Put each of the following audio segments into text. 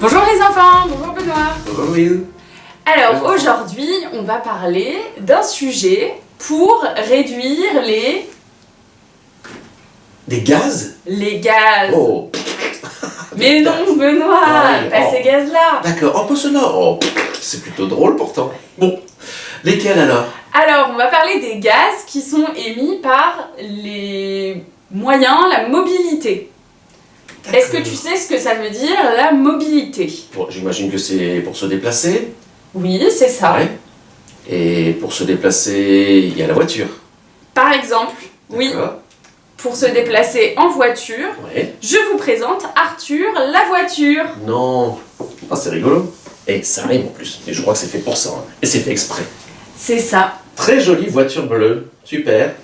Bonjour les enfants, bonjour Benoît. Bonjour Louise. Alors aujourd'hui, on va parler d'un sujet pour réduire les Des gaz? gaz. Oh. Mais non Benoît, Ah oui, pas oh. ces gaz-là. D'accord, en cela. Oh, c'est plutôt drôle pourtant. Bon, lesquels alors? Alors on va parler des gaz qui sont émis par les moyens, la mobilité. Est-ce que tu sais ce que ça veut dire la mobilité? Bon, j'imagine que c'est pour se déplacer. Oui, c'est ça. Ouais. Et pour se déplacer, il y a la voiture. Par exemple, oui, D'accord. pour se déplacer en voiture, Ouais. je vous présente Arthur la voiture. Non. Ah, c'est rigolo. Et ça rime en plus. Et je crois que c'est fait pour ça. Hein. Et c'est fait exprès. C'est ça. Très jolie voiture bleue. Super.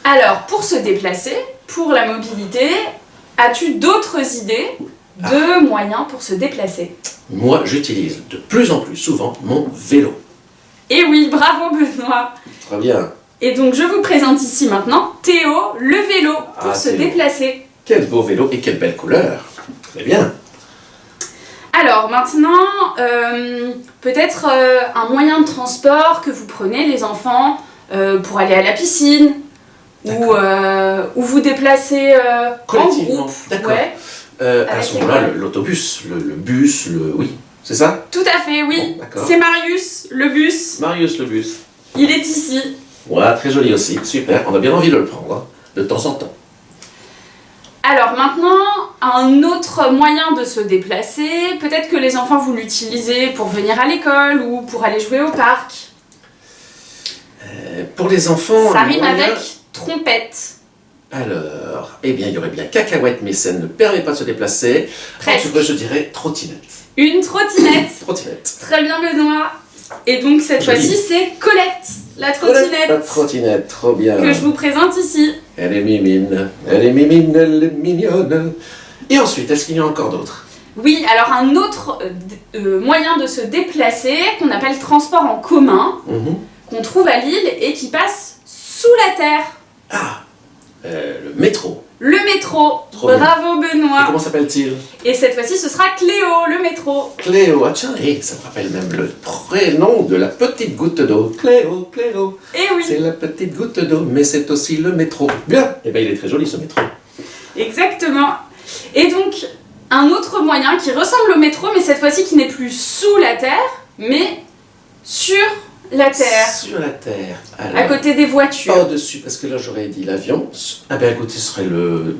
Alors, pour se déplacer, pour la mobilité, as-tu d'autres idées de moyens pour se déplacer? Moi, j'utilise de plus en plus souvent mon vélo. Et oui, bravo Benoît. Très bien. Et donc, je vous présente ici maintenant Théo, le vélo, pour Ah, se Théo. déplacer. Quel beau vélo et quelle belle couleur. Très bien. Alors maintenant, peut-être un moyen de transport que vous prenez les enfants pour aller à la piscine ou vous déplacer en Collectivement, groupe. d'accord. Ouais. À Avec ce moment-là, l'école. l'autobus, le bus, oui, c'est ça? Tout à fait, oui. Bon, d'accord. C'est Marius, le bus. Marius, le bus. Il est ici. Ouais, très joli aussi, super. On a bien envie de le prendre, hein, de temps en temps. Alors maintenant, un autre moyen de se déplacer, peut-être que les enfants vous l'utilisez pour venir à l'école ou pour aller jouer au parc. Pour les enfants... Ça le rime moyen- avec trompette. Alors, eh bien, il y aurait bien cacahuète, mais ça ne permet pas de se déplacer. Presque. En tout cas, je dirais trottinette. Une trottinette. Trottinette. Très bien Benoît. Et donc cette Joli. fois-ci c'est Colette, la La trottinette, trottinette, trop bien. que je vous présente ici. Elle est mimine, elle est mimine, elle est mignonne. Et ensuite, est-ce qu'il y en a encore d'autres? Oui, alors un autre moyen de se déplacer qu'on appelle transport en commun, Mhm. qu'on trouve à Lille et qui passe sous la terre. Ah, le métro. Le métro. Trop bien. Bravo Et Benoît. comment s'appelle-t-il? Et cette fois-ci ce sera Cléo, le métro. Cléo, ah tiens, et ça me rappelle même le prénom de la petite goutte d'eau. Cléo, Cléo. Et oui, C'est la petite goutte d'eau, mais c'est aussi le métro. Bien. Eh bien, il est très joli ce métro. exactement. Et donc un autre moyen qui ressemble au métro mais cette fois-ci qui n'est plus sous la terre mais sur la terre, Sur la terre. Alors, à côté des voitures. pas au-dessus, parce que là j'aurais dit l'avion. Ah ben à côté ce serait le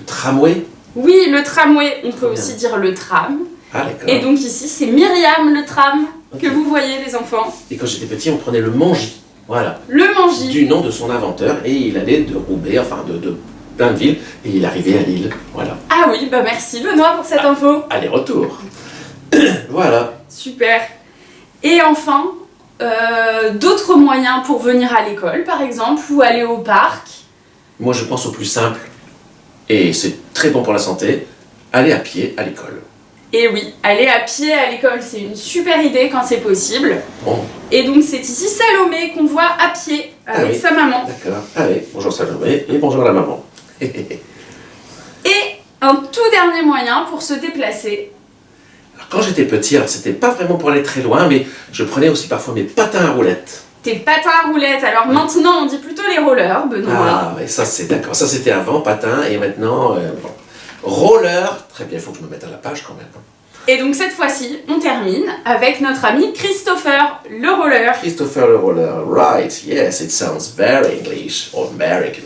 tramway. Oui, le tramway, on peut bien. aussi dire le tram. Ah d'accord. Et donc ici, c'est Myriam le tram que Ok. vous voyez les enfants. Et quand j'étais petit, on prenait le Mangy. Voilà. Le Mangy. Du nom de son inventeur. Et il allait de Roubaix, enfin de plein de villes. Et il arrivait à Lille. Voilà. Ah oui, bah merci Benoît pour cette info. Aller-retour. Voilà. Super. Et enfin, d'autres moyens pour venir à l'école par exemple, ou aller au parc. Moi je pense au plus simple. Et c'est très bon pour la santé. Aller à pied à l'école. Et oui, aller à pied à l'école, c'est une super idée quand c'est possible. Bon, Et donc c'est ici Salomé qu'on voit à pied avec oui. sa maman. d'accord. Allez, bonjour Salomé et bonjour la maman. Et un tout dernier moyen pour se déplacer. Alors, quand j'étais petit, alors c'était pas vraiment pour aller très loin, mais je prenais aussi parfois mes patins à roulettes. Tes patins à roulettes. Alors maintenant, on dit plutôt les rollers, Benoît. Ah, ouais, ça c'est d'accord. Ça c'était avant, patin, et maintenant, bon. Roller. Très bien, il faut que je me mette à la page quand même. Et donc cette fois-ci, on termine avec notre ami Christopher, le roller. Christopher le roller. Right, yes, it sounds very English or American.